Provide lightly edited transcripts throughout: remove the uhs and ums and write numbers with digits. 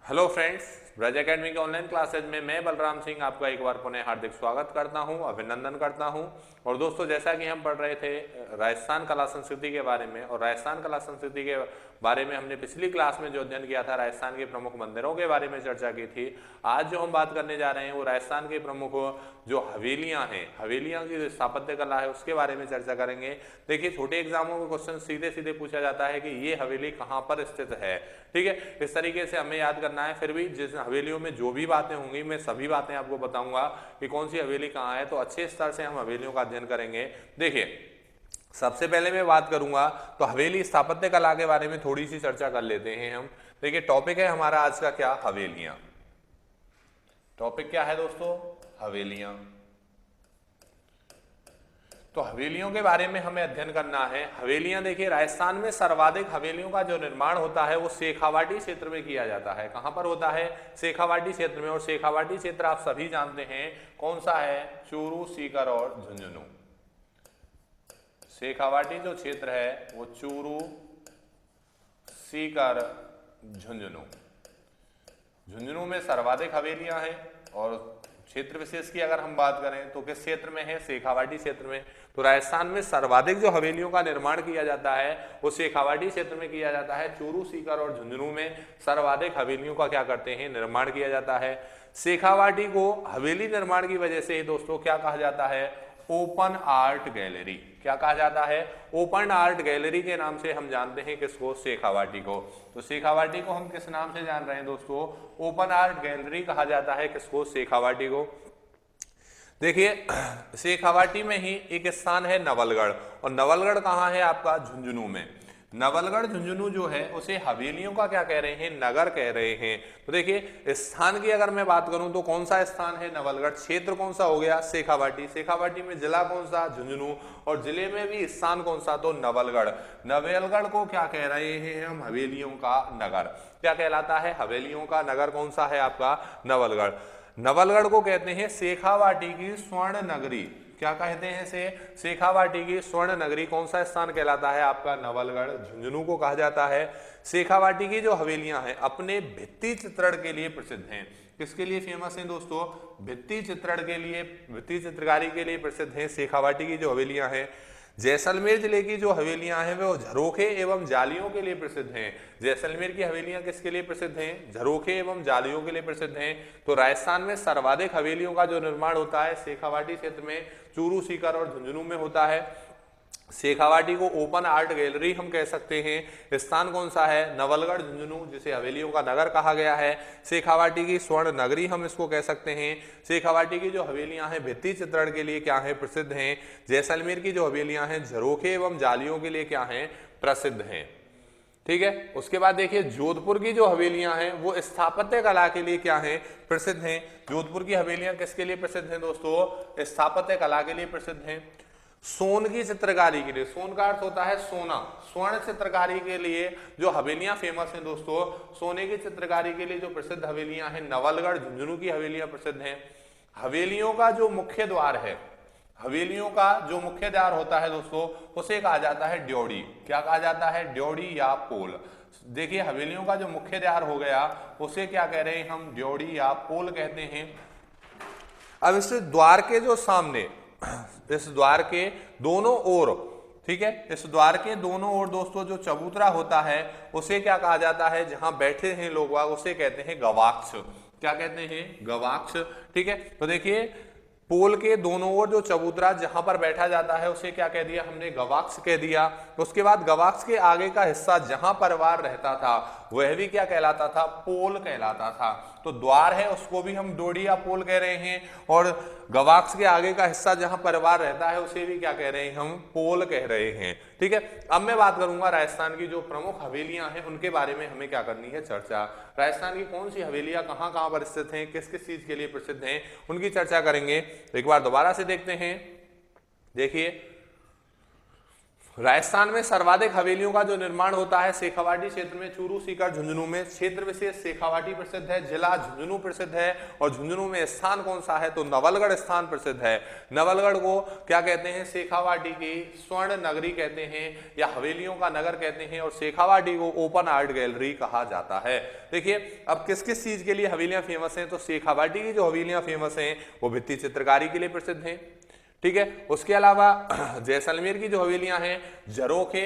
Hello friends, Braj academy के online classes में मैं बलराम सिंह आपका एक बार पुनः हार्दिक स्वागत करता हूं, अभिनंदन करता हूं। और दोस्तों, जैसा कि हम पढ़ रहे थे राजस्थान कला संस्कृति के बारे में, और राजस्थान कला संस्कृति के बारे में हमने पिछली क्लास में जो अध्ययन किया था राजस्थान के प्रमुख मंदिरों के बारे में चर्चा की थी। आज जो हम बात करने जा रहे हैं वो राजस्थान के प्रमुख जो हवेलियां हैं, हवेलियां की जो स्थापत्य कला है उसके बारे में चर्चा करेंगे। देखिए, छोटे एग्जामों में क्वेश्चन सीधे सीधे पूछा जाता है कि ये हवेली कहाँ पर स्थित है। ठीक है, इस तरीके से हमें याद करना है। फिर भी जिस हवेलियों में जो भी बातें होंगी मैं सभी बातें आपको बताऊंगा कि कौन सी हवेली कहाँ है, तो अच्छे स्तर से हम हवेलियों का अध्ययन करेंगे। देखिए, सबसे पहले मैं बात करूंगा तो हवेली स्थापत्य कला के बारे में थोड़ी सी चर्चा कर लेते हैं हम। देखिए, टॉपिक है हमारा आज का क्या, हवेलियां। टॉपिक क्या है दोस्तों, हवेलियां। तो हवेलियों के बारे में हमें अध्ययन करना है। हवेलियां, देखिए, राजस्थान में सर्वाधिक हवेलियों का जो निर्माण होता है वो शेखावाटी क्षेत्र में किया जाता है। कहां पर होता है, शेखावाटी क्षेत्र में। और शेखावाटी क्षेत्र आप सभी जानते हैं कौन सा है, चूरू, सीकर और झुंझुनू। शेखावाटी जो क्षेत्र है वो चूरू, सीकर, झुंझुनू। झुंझुनू में सर्वाधिक हवेलियां हैं। और क्षेत्र विशेष की अगर हम बात करें तो किस क्षेत्र में है, शेखावाटी क्षेत्र में। तो राजस्थान में सर्वाधिक जो हवेलियों का निर्माण किया जाता है वो शेखावाटी क्षेत्र में किया जाता है। चूरू, सीकर और झुंझुनू में सर्वाधिक हवेलियों का क्या करते हैं, निर्माण किया जाता है। शेखावाटी को हवेली निर्माण की वजह से ही दोस्तों क्या कहा जाता है, ओपन आर्ट गैलरी। क्या कहा जाता है, ओपन आर्ट गैलरी के नाम से हम जानते हैं किसको, शेखावाटी को। तो शेखावाटी को हम किस नाम से जान रहे हैं दोस्तों, ओपन आर्ट गैलरी कहा जाता है किसको, शेखावाटी को। देखिए, शेखावाटी में ही एक स्थान है नवलगढ़। और नवलगढ़ कहाँ है आपका, झुंझुनू में। नवलगढ़ झुंझुनू जो है उसे हवेलियों का क्या कह रहे हैं, नगर कह रहे हैं। तो देखिए, स्थान की अगर मैं बात करूं तो कौन सा स्थान है, नवलगढ़। क्षेत्र कौन सा हो गया, शेखावाटी। शेखावाटी में जिला कौन सा, झुंझुनू। और जिले में भी स्थान कौन सा, तो नवलगढ़। नवलगढ़ को क्या कह रहे हैं हम, हवेलियों का नगर। क्या कहलाता है, हवेलियों का नगर कौन सा है आपका, नवलगढ़। नवलगढ़ को कहते हैं शेखावाटी की स्वर्ण नगरी। क्या कहते हैं से, शेखावाटी की स्वर्ण नगरी। कौन सा स्थान कहलाता है आपका, नवलगढ़। झुंझुनू को कहा जाता है। शेखावाटी की जो हवेलियां हैं अपने भित्ति चित्रण के लिए प्रसिद्ध हैं। किसके लिए फेमस हैं दोस्तों, भित्ति चित्रण के लिए, भित्ति चित्रकारी के लिए प्रसिद्ध हैं शेखावाटी की जो हवेलियां हैं। जैसलमेर जिले की जो हवेलियां हैं वो झरोखे एवं जालियों के लिए प्रसिद्ध हैं। जैसलमेर की हवेलियां किसके लिए प्रसिद्ध हैं, झरोखे एवं जालियों के लिए प्रसिद्ध हैं। तो राजस्थान में सर्वाधिक हवेलियों का जो निर्माण होता है शेखावाटी क्षेत्र में, चूरू, सीकर और झुंझुनू में होता है। शेखावाटी को ओपन आर्ट गैलरी हम कह सकते हैं। स्थान कौन सा है, नवलगढ़, झुंझुनू, जिसे हवेलियों का नगर कहा गया है। शेखावाटी की स्वर्ण नगरी हम इसको कह सकते हैं। शेखावाटी की जो हवेलियां हैं भित्ति चित्रण के लिए क्या है, प्रसिद्ध हैं। जैसलमेर की जो हवेलियां हैं झरोखे एवं जालियों के लिए क्या है, प्रसिद्ध हैं। ठीक है, उसके बाद देखिए, जोधपुर की जो हवेलियां हैं वो स्थापत्य कला के लिए क्या है, प्रसिद्ध हैं। जोधपुर की हवेलियां किसके लिए प्रसिद्ध हैं दोस्तों, स्थापत्य कला के लिए प्रसिद्ध हैं। सोन की चित्रकारी के लिए, सोन का अर्थ होता है सोना, स्वर्ण चित्रकारी के लिए जो हवेलियां फेमस हैं दोस्तों, सोने की चित्रकारी के लिए जो प्रसिद्ध हवेलियां हैं, नवलगढ़, झुंझुनू की हवेलियां प्रसिद्ध हैं। हवेलियों का जो मुख्य द्वार है, हवेलियों का जो मुख्य द्वार होता है दोस्तों उसे कहा जाता है ड्योढ़ी। क्या कहा जाता है, ड्योढ़ी या पोल। देखिए, हवेलियों का जो मुख्य द्वार हो गया उसे क्या कह रहे हैं हम, ड्योढ़ी या पोल कहते हैं। अब इस द्वार के जो सामने, इस द्वार के दोनों ओर, ठीक है, इस द्वार के दोनों ओर दोस्तों जो चबूतरा होता है उसे क्या कहा जाता है, जहां बैठे हैं लोग उसे कहते हैं गवाक्ष। क्या कहते हैं, गवाक्ष। ठीक है, तो देखिए, पोल के दोनों ओर जो चबूतरा जहां पर बैठा जाता है उसे क्या कह दिया हमने, गवाक्ष कह दिया। उसके बाद गवाक्ष के आगे का हिस्सा जहां परिवार रहता था वह भी क्या कहलाता था, पोल कहलाता था। तो द्वार है उसको भी हम ड्योढ़ी या पोल कह रहे हैं, और गवाक्ष के आगे का हिस्सा जहां परिवार रहता है उसे भी क्या कह रहे हैं, हम पोल कह रहे हैं। ठीक है, अब मैं बात करूंगा राजस्थान की जो प्रमुख हवेलियां हैं उनके बारे में हमें क्या करनी है, चर्चा। राजस्थान की कौन सी हवेलियां कहां कहां पर स्थित हैं, किस किस चीज के लिए प्रसिद्ध हैं, उनकी चर्चा करेंगे। एक बार दोबारा से देखते हैं। देखिए, राजस्थान में सर्वाधिक हवेलियों का जो निर्माण होता है शेखावाटी क्षेत्र में, चूरू, सीकर, झुंझुनू में। क्षेत्र विशेष शेखावाटी प्रसिद्ध है, जिला झुंझुनू प्रसिद्ध है, और झुंझुनू में स्थान कौन सा है, तो नवलगढ़ स्थान प्रसिद्ध है। नवलगढ़ को क्या कहते हैं, शेखावाटी की स्वर्ण नगरी कहते हैं या हवेलियों का नगर कहते हैं, और शेखावाटी को ओपन आर्ट गैलरी कहा जाता है। देखिए अब किस किस चीज के लिए हवेलियां फेमस हैं, तो शेखावाटी की जो हवेलियां फेमस हैं वो भित्ति चित्रकारी के लिए प्रसिद्ध हैं, ठीक है। उसके अलावा जैसलमेर की जो हवेलियां हैं झरोखे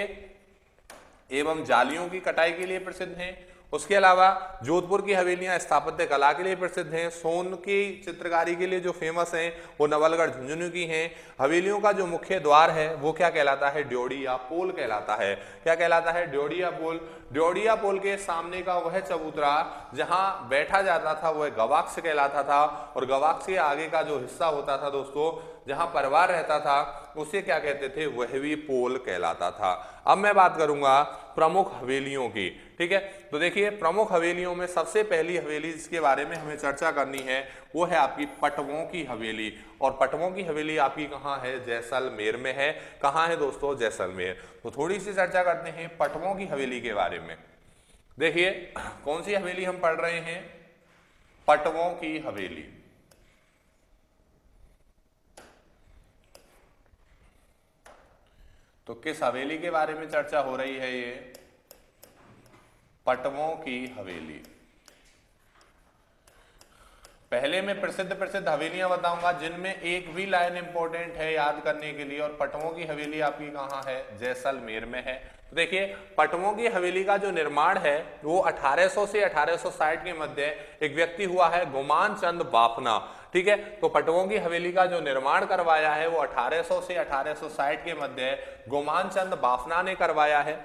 एवं जालियों की कटाई के लिए प्रसिद्ध हैं। उसके अलावा जोधपुर की हवेलियां स्थापत्य कला के लिए प्रसिद्ध हैं। सोन की चित्रकारी के लिए जो फेमस हैं वो नवलगढ़ झुंझुनू की हैं। हवेलियों का जो मुख्य द्वार है वो क्या कहलाता है, ड्योढ़िया पोल कहलाता है। क्या कहलाता है, ड्योढ़िया पोल। ड्योढ़िया पोल के सामने का वह चबूतरा जहां बैठा जाता था वह गवाक्ष कहलाता था, और गवाक्ष के आगे का जो हिस्सा होता था दोस्तों जहां परिवार रहता था उसे क्या कहते थे, वह भी पोल कहलाता था। अब मैं बात करूंगा प्रमुख हवेलियों की, ठीक है। तो देखिए प्रमुख हवेलियों में सबसे पहली हवेली जिसके बारे में हमें चर्चा करनी है वो है आपकी पटवों की हवेली, और पटवों की हवेली आपकी कहाँ है, जैसलमेर में है। कहाँ है दोस्तों, जैसलमेर। तो थोड़ी सी चर्चा करते हैं पटवों की हवेली के बारे में। देखिए कौन सी हवेली हम पढ़ रहे हैं, पटवों की हवेली। तो किस हवेली के बारे में चर्चा हो रही है, ये पटवों की हवेली। पहले मैं प्रसिद्ध हवेलियां बताऊंगा जिनमें एक भी लाइन इंपॉर्टेंट है याद करने के लिए, और पटवों की हवेली आपकी कहां है, जैसलमेर में है। तो देखिए पटवों की हवेली का जो निर्माण है वो 1800 से 1860 के मध्य एक व्यक्ति हुआ है गुमान चंद बाफना, ठीक है। तो पटवों की हवेली का जो निर्माण करवाया है वो 1800 से 1860 के मध्य गुमान चंद बाफना ने करवाया है,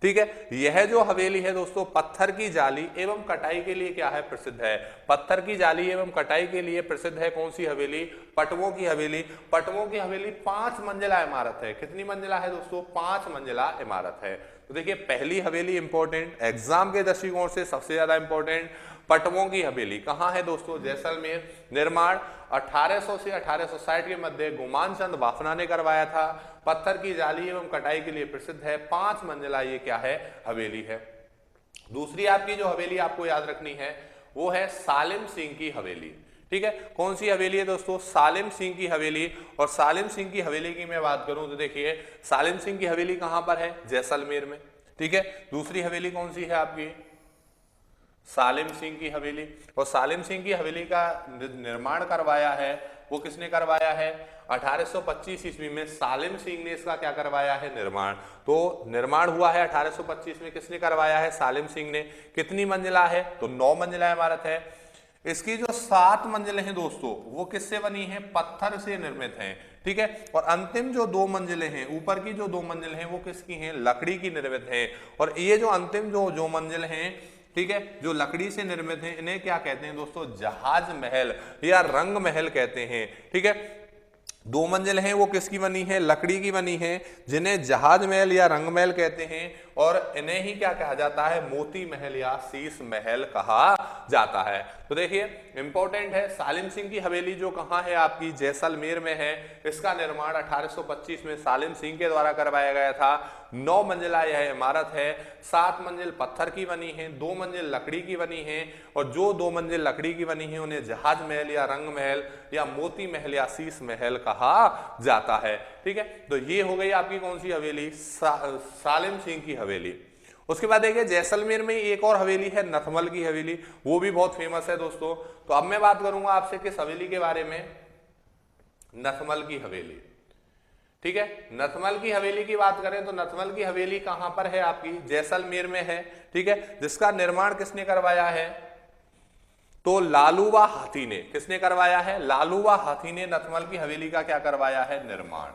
ठीक है। यह जो हवेली है दोस्तों पत्थर की जाली एवं कटाई के लिए क्या है, प्रसिद्ध है। पत्थर की जाली एवं कटाई के लिए प्रसिद्ध है कौन सी हवेली, पटवों की हवेली। पटवों की हवेली 5 मंजिला इमारत है। कितनी मंजिला है दोस्तों, 5 मंजिला इमारत है। तो देखिए पहली हवेली इंपॉर्टेंट, एग्जाम के दृष्टिकोण से सबसे ज्यादा इंपॉर्टेंट, पटवों की हवेली कहां है दोस्तों, जैसलमेर। निर्माण 1800 से 1860 के मध्य गुमान चंद बाफना ने करवाया था। पत्थर की जाली एवं कटाई के लिए प्रसिद्ध है। 5 मंजिला ये क्या है, हवेली है। दूसरी आपकी जो हवेली आपको याद रखनी है वो है सालिम सिंह की हवेली, ठीक है। कौन सी हवेली है दोस्तों, सालिम सिंह की हवेली। और सालिम सिंह की हवेली की मैं बात करूं तो देखिए सालिम सिंह की हवेली कहां पर है, जैसलमेर में, ठीक है। दूसरी हवेली कौन सी है आपकी, सालिम सिंह की हवेली। और सालिम सिंह की हवेली का निर्माण करवाया है वो किसने करवाया है, 1825 ईस्वी में सालिम सिंह ने इसका क्या करवाया है, निर्माण। तो निर्माण हुआ है 1825 में, किसने करवाया है, सालिम सिंह ने। कितनी मंजिला है, तो 9 मंजिला इमारत है। इसकी जो 7 मंजिलें हैं दोस्तों वो किससे बनी हैं, पत्थर से निर्मित हैं, ठीक है। और अंतिम जो 2 मंजिलें हैं, ऊपर की जो 2 मंजिलें हैं वो किसकी हैं, लकड़ी की निर्मित हैं। और ये जो अंतिम जो मंजिल हैं, ठीक है, जो लकड़ी से निर्मित हैं, इन्हें क्या कहते हैं दोस्तों, जहाज महल या रंग महल कहते हैं, ठीक है। 2 मंजिल हैं वो किसकी बनी है, लकड़ी की बनी है, जिन्हें जहाज महल या रंग महल कहते हैं। और इन्हें ही क्या कहा जाता है, मोती महल या शीश महल कहा जाता है। तो देखिए इंपॉर्टेंट है, सालिम सिंह की हवेली जो कहाँ है आपकी, जैसलमेर में है। इसका निर्माण 1825 में सालिम सिंह के द्वारा करवाया गया था। 9 मंजिला यह इमारत है। 7 मंजिल पत्थर की बनी है, 2 मंजिल लकड़ी की बनी है। और जो 2 मंजिल लकड़ी की बनी है उन्हें जहाज महल या रंग महल या मोती महल या शीश महल कहा जाता है, ठीक है। तो ये हो गई आपकी कौन सी हवेली, सालिम सिंह की हवेली। उसके बाद देखिए जैसलमेर में एक और हवेली है, नथमल की हवेली, वो भी बहुत फेमस है दोस्तों। तो अब मैं बात करूंगा आपसे किस हवेली के बारे में, नथमल की हवेली, ठीक है। नथमल की हवेली की बात करें तो नथमल की हवेली कहां पर है आपकी, जैसलमेर में है, ठीक है। जिसका निर्माण किसने करवाया है, तो लालूवा हाथी ने। किसने करवाया है, लालूवा हाथी ने नथमल की हवेली का क्या करवाया है, निर्माण।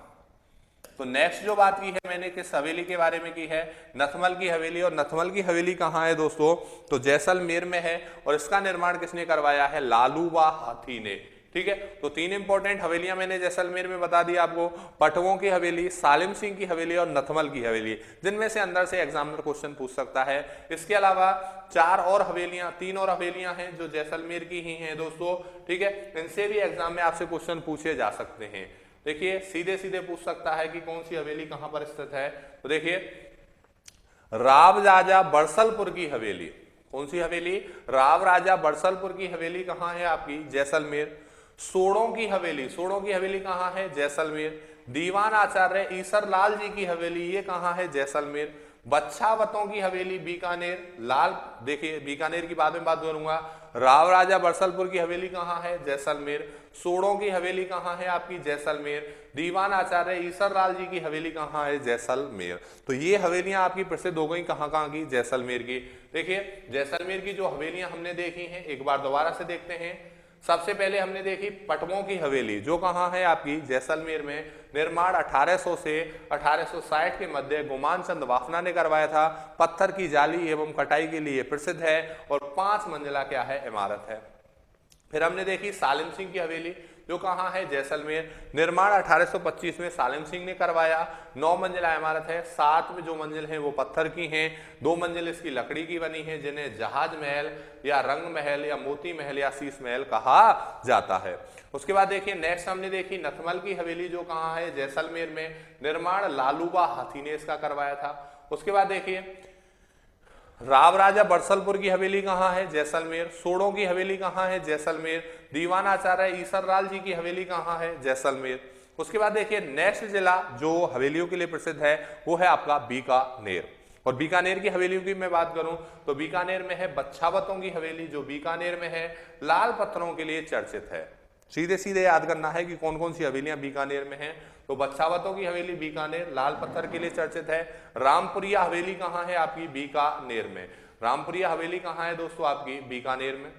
तो नेक्स्ट जो बात की है मैंने किस हवेली के बारे में की है, नथमल की हवेली। और नथमल की हवेली कहां है दोस्तों, तो जैसलमेर में है। और इसका निर्माण किसने करवाया है, लालूवा हाथी ने, ठीक है। तो 3 इंपॉर्टेंट हवेलियां मैंने जैसलमेर में बता दी आपको, पटवों की हवेली, सालिम सिंह की हवेली और नथमल की हवेली, जिनमें से अंदर से एग्जामिनर क्वेश्चन पूछ सकता है। इसके अलावा 3 और हवेलियां हैं जो जैसलमेर की ही हैं दोस्तों, ठीक है। इनसे भी एग्जाम में आपसे क्वेश्चन पूछे जा सकते हैं। देखिए सीधे सीधे पूछ सकता है कि कौन सी हवेली कहां पर स्थित है। तो देखिए राव राजा बरसलपुर की हवेली, कौन सी हवेली? राव राजा बरसलपुर की हवेली कहां है आपकी? जैसलमेर। सोड़ों की हवेली, सोड़ों की हवेली कहां है? जैसलमेर। दीवान आचार्य ईसर लाल जी की हवेली, ये कहां है? जैसलमेर। बच्छावतों की हवेली बीकानेर, लाल, देखिए बीकानेर की बाद में बात करूंगा। राव राजा बरसलपुर की हवेली कहां है? जैसलमेर। सोड़ों की हवेली कहां है आपकी? जैसलमेर। दीवान आचार्य ईसर लाल जी की हवेली कहां है? जैसलमेर। तो ये हवेलियां आपकी प्रसिद्ध हो गई, कहां की? जैसलमेर की। देखिए जैसलमेर की जो हवेलियां हमने देखी हैं एक बार दोबारा से देखते हैं। सबसे पहले हमने देखी पटवों की हवेली, जो कहां है आपकी? जैसलमेर में। निर्माण 1800 से 1860 के मध्य गुमान चंद वाफना ने करवाया था। पत्थर की जाली एवं कटाई के लिए प्रसिद्ध है और 5 मंजिला क्या है? इमारत है। फिर हमने देखी सालिम सिंह की हवेली, जो कहां है? जैसलमेर। निर्माण 1825 में सालिम सिंह ने करवाया। 9 मंजिला इमारत है। 7 में जो मंजिल है वो पत्थर की हैं, 2 मंजिल इसकी लकड़ी की बनी है, जिन्हें जहाज महल या रंग महल या मोती महल या शीश महल कहा जाता है। उसके बाद देखिए नेक्स्ट हमने देखी नथमल की हवेली, जो कहां है? जैसलमेर में। निर्माण लालूबा हाथी ने इसका करवाया था। उसके बाद देखिए राव राजा बरसलपुर की हवेली कहां है? जैसलमेर। सोड़ों की हवेली कहां है? जैसलमेर। दीवान आचार्य ईसरलाल जी की हवेली कहां है? जैसलमेर। उसके बाद देखिए नेक्स्ट जिला जो हवेलियों के लिए प्रसिद्ध है वो है आपका बीकानेर। और बीकानेर की हवेलियों की मैं बात करूं तो बीकानेर में है बच्छावतों की हवेली, जो बीकानेर में है, लाल पत्थरों के लिए चर्चित है। सीधे सीधे याद करना है कि कौन कौन सी हवेलियां बीकानेर में हैं। तो बच्छावतों की हवेली बीकानेर, लाल पत्थर के लिए चर्चित है। रामपुरिया हवेली कहां है आपकी? बीकानेर में। रामपुरिया हवेली कहां है दोस्तों आपकी? बीकानेर में।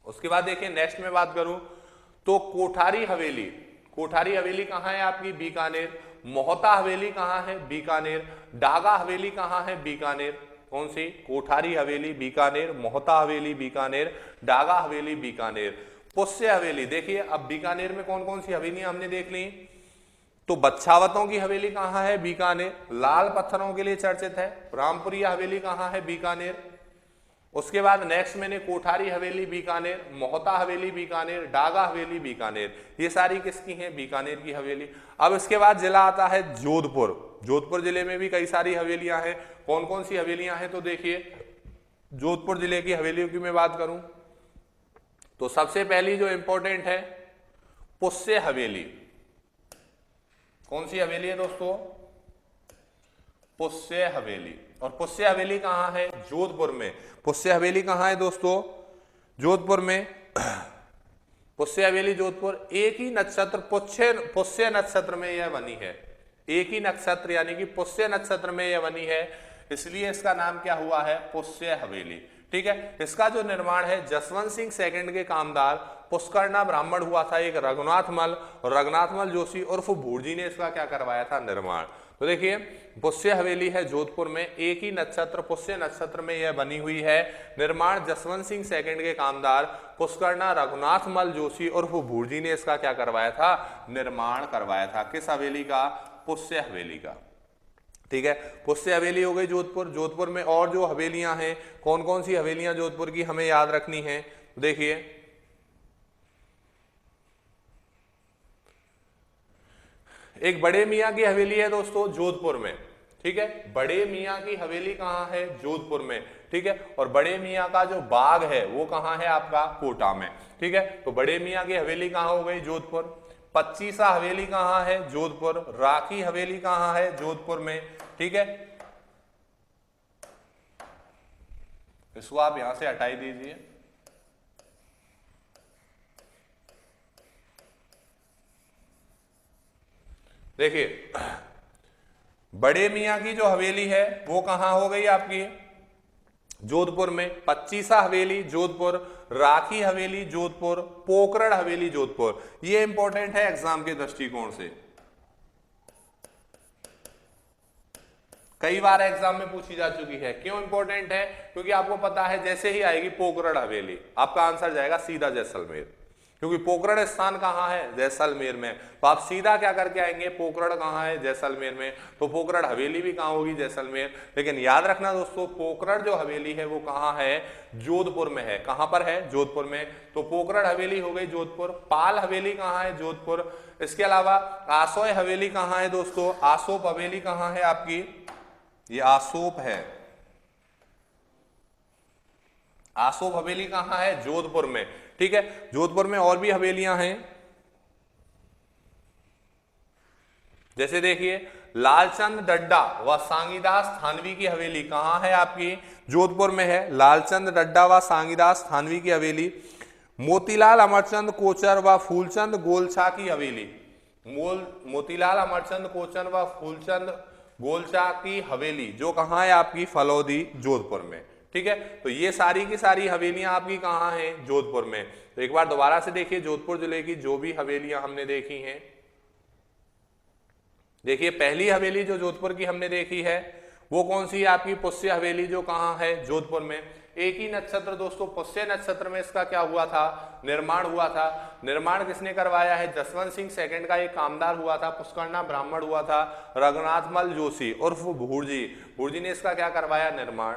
उसके बाद देखिए नेक्स्ट में बात करूं तो कोठारी हवेली, कोठारी हवेली कहां है आपकी? बीकानेर। मोहता हवेली कहां है? बीकानेर। डागा हवेली कहां है? बीकानेर। कौन सी? कोठारी हवेली बीकानेर, मोहता हवेली बीकानेर, डागा हवेली बीकानेर। पुष्य हवेली, देखिए अब बीकानेर में कौन कौन सी हवेलियां हमने देख ली। तो बच्छावतों की हवेली कहां है? बीकानेर, लाल पत्थरों के लिए चर्चित है। रामपुरिया हवेली कहां है? बीकानेर। उसके बाद नेक्स्ट मैंने कोठारी हवेली बीकानेर, मोहता हवेली बीकानेर, डागा हवेली बीकानेर, ये सारी किसकी हैं? बीकानेर की हवेली। अब इसके बाद जिला आता है जोधपुर। जोधपुर जिले में भी कई सारी हवेलियां हैं। कौन कौन सी हवेलियां हैं? तो देखिए जोधपुर जिले की हवेलियों की मैं बात करूं तो सबसे पहली जो इंपॉर्टेंट है पुष्य हवेली। कौन सी हवेली है दोस्तों? पुष्य हवेली। और पुष्य हवेली कहां है? जोधपुर में। पुष्य हवेली कहां है दोस्तों? जोधपुर में। पुष्य हवेली जोधपुर। एक ही नक्षत्र पुष्य नक्षत्र में यह बनी है। एक ही नक्षत्र यानी कि पुष्य नक्षत्र में यह बनी है, इसलिए इसका नाम क्या हुआ है? पुष्य हवेली। ठीक है। इसका जो निर्माण है जसवंत सिंह सेकंड के कामदार पुष्करना ब्राह्मण हुआ था एक रघुनाथ मल, और रघुनाथ मल जोशी उर्फ भूरजी ने इसका क्या करवाया था? निर्माण। तो देखिए पुष्य हवेली है जोधपुर में, एक ही नक्षत्र पुष्य नक्षत्र में यह बनी हुई है। निर्माण जसवंत सिंह सेकंड के कामदार पुष्करना रघुनाथ मल जोशी उर्फ भूरजी ने इसका क्या करवाया था? निर्माण करवाया था। किस हवेली का? पुष्य हवेली का। ठीक है। पुष्य हवेली हो गई जोधपुर। जोधपुर में और जो हवेलियां हैं, कौन कौन सी हवेलियां जोधपुर की हमें याद रखनी है? देखिए एक बड़े मियां की हवेली है दोस्तों जोधपुर में। ठीक है। बड़े मियां की हवेली कहां है? जोधपुर में। ठीक है। और बड़े मियां का जो बाग है वो कहां है आपका? कोटा में। ठीक है। तो बड़े मियां की हवेली कहां हो गई? जोधपुर। पच्चीसा हवेली कहां है? जोधपुर। राखी हवेली कहां है? जोधपुर में। ठीक है। इसको आप यहां से हटाई दीजिए। देखिए बड़े मियां की जो हवेली है वो कहां हो गई आपकी? जोधपुर में। पच्चीसा हवेली जोधपुर, राखी हवेली जोधपुर, पोकरण हवेली जोधपुर। ये इंपॉर्टेंट है एग्जाम के दृष्टिकोण से, कई बार एग्जाम में पूछी जा चुकी है। क्यों इंपॉर्टेंट है? क्योंकि आपको पता है जैसे ही आएगी पोकरण हवेली आपका आंसर जाएगा सीधा जैसलमेर, क्योंकि पोकरण स्थान कहाँ है, जैसलमेर में। तो आप सीधा क्या करके आएंगे, पोकरण कहाँ है, जैसलमेर में, तो पोकरण हवेली भी कहाँ होगी, जैसलमेर। लेकिन याद रखना दोस्तों, पोकरण जो हवेली है वो कहाँ है, जोधपुर में है। कहाँ पर है, जोधपुर में। तो पोकरण हवेली हो गई जोधपुर। पाल हवेली कहाँ है, जोधपुर। इसके अलावा आसोय हवेली कहाँ है दोस्तों, आसोप हवेली कहाँ है आपकी, ये आसोप है। आसोप हवेली कहाँ है, जोधपुर में। ठीक है, जोधपुर में और भी हवेलियां हैं, जैसे देखिए लालचंद डड्डा व सांगीदास थानवी की हवेली कहाँ है आपकी, जोधपुर में है। लालचंद डड्डा व सांगीदास थानवी की हवेली। मोतीलाल अमरचंद कोचर व फूलचंद गोलछा की हवेली। मोतीलाल अमरचंद कोचर व फूलचंद गोलछा की हवेली जो कहाँ है आपकी, फलौदी, जोधपुर में। ठीक है, तो ये सारी की सारी हवेलियां आपकी कहाँ हैं, जोधपुर में। तो एक बार दोबारा से देखिए, जोधपुर जिले की जो भी हवेलियां हमने देखी हैं, देखिए पहली हवेली जो जोधपुर की हमने देखी है वो कौन सी है आपकी, पुष्य हवेली, जो कहाँ है, जोधपुर में। एक ही नक्षत्र दोस्तों, पुष्य नक्षत्र में इसका क्या हुआ था, निर्माण हुआ था। निर्माण किसने करवाया है, जसवंत सिंह सेकंड का एक कामदार हुआ था, पुष्करना ब्राह्मण हुआ था, रघुनाथमल जोशी उर्फ भुर्जी ने इसका क्या करवाया, निर्माण।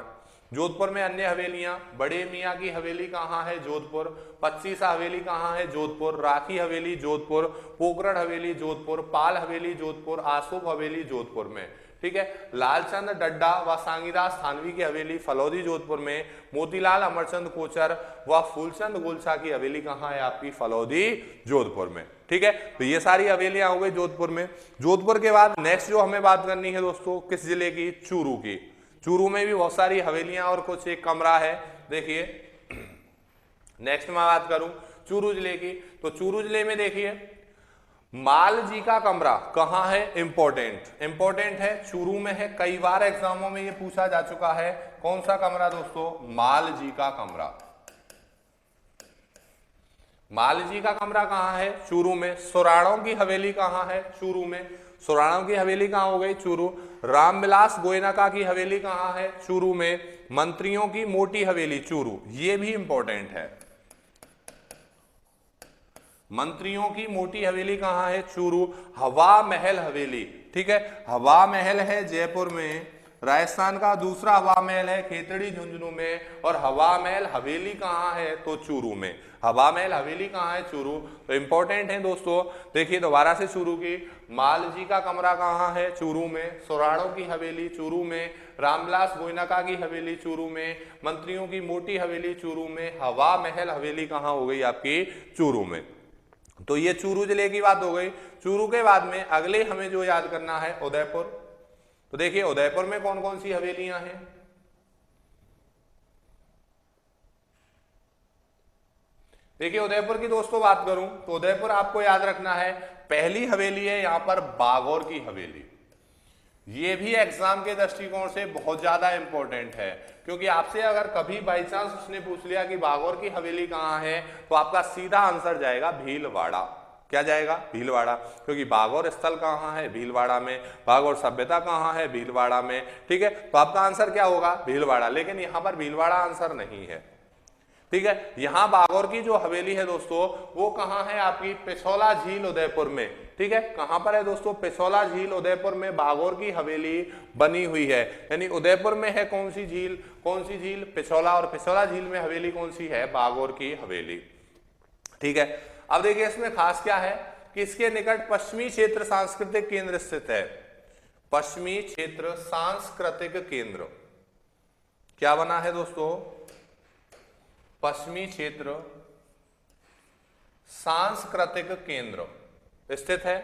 जोधपुर में अन्य हवेलियां, बड़े मियाँ की हवेली कहाँ है, जोधपुर। पच्चीसा हवेली कहाँ है, जोधपुर। राखी हवेली, जोधपुर। पोकरण हवेली, जोधपुर। पाल हवेली, जोधपुर। आसोप हवेली, जोधपुर में। ठीक है, लालचंद डड्डा व सांगीदास थानवी की हवेली फलौदी, जोधपुर में। मोतीलाल अमरचंद कोचर व फूलचंद गोलछा की हवेली कहाँ है आपकी, फलौदी, जोधपुर में। ठीक है, तो ये सारी हवेलियां हो गई जोधपुर में। जोधपुर के बाद नेक्स्ट जो हमें बात करनी है दोस्तों, किस जिले की, चूरू की। चूरू में भी बहुत सारी हवेलियां और कुछ एक कमरा है। देखिए नेक्स्ट मैं बात करूं चूरू जिले की, तो चूरू जिले में देखिए माल जी का कमरा कहां है, इंपॉर्टेंट है, चूरू में है। कई बार एग्जामों में ये पूछा जा चुका है। कौन सा कमरा दोस्तों, माल जी का कमरा। माल जी का कमरा कहां है, चूरू में। सुराणों की हवेली कहां है, चूरू में। सुराणों की हवेली कहां हो गई, चूरू। रामविलास गोयनका की हवेली कहां है, चूरू में। मंत्रियों की मोटी हवेली, चूरू, ये भी इंपॉर्टेंट है। मंत्रियों की मोटी हवेली कहां है, चूरू। हवा महल हवेली, ठीक है, हवा महल है जयपुर में। राजस्थान का दूसरा हवा महल है खेतड़ी झुंझुनू में। और हवा महल हवेली कहां है, तो चूरू में। हवा महल हवेली कहां है, चूरू। तो इंपॉर्टेंट है दोस्तों। देखिए दोबारा से चूरू की, माल जी का कमरा कहां है, चूरू में। सुराणों की हवेली, चूरू में। रामविलास गोयनका की हवेली, चूरू में। मंत्रियों की मोटी हवेली, चूरू में। हवा महल हवेली कहां हो गई आपकी, चूरू में। तो ये चूरू जिले की बात हो गई। चूरू के बाद में अगले हमें जो याद करना है, उदयपुर। तो देखिए उदयपुर में कौन कौन सी हवेलियां हैं। देखिए उदयपुर की दोस्तों बात करूं तो उदयपुर आपको याद रखना है, पहली हवेली है यहां पर बागौर की हवेली। ये भी एग्जाम के दृष्टिकोण से बहुत ज्यादा इंपॉर्टेंट है, क्योंकि आपसे अगर कभी बाई चांस उसने पूछ लिया कि बागौर की हवेली कहां है, तो आपका सीधा आंसर जाएगा भीलवाड़ा। क्या जाएगा, भीलवाड़ा, क्योंकि बागौर स्थल कहां है, भीलवाड़ा में। बागौर सभ्यता कहां है, भीलवाड़ा में। ठीक है, तो आपका आंसर क्या होगा, भीलवाड़ा। लेकिन यहां पर भीलवाड़ा आंसर नहीं है। ठीक है, यहां बागौर की जो हवेली है दोस्तों वो कहां है आपकी, पिछौला झील उदयपुर में। ठीक है, कहां पर है दोस्तों, पिछौला झील उदयपुर में बागौर की हवेली बनी हुई है। यानी उदयपुर में है कौन सी झील, पिछौला। और पिछौला झील में हवेली कौन सी है, बागौर की हवेली। ठीक है, अब देखिए इसमें खास क्या है कि इसके निकट पश्चिमी क्षेत्र सांस्कृतिक केंद्र स्थित है। पश्चिमी क्षेत्र सांस्कृतिक केंद्र क्या बना है दोस्तों, पश्चिमी क्षेत्र सांस्कृतिक केंद्र स्थित है।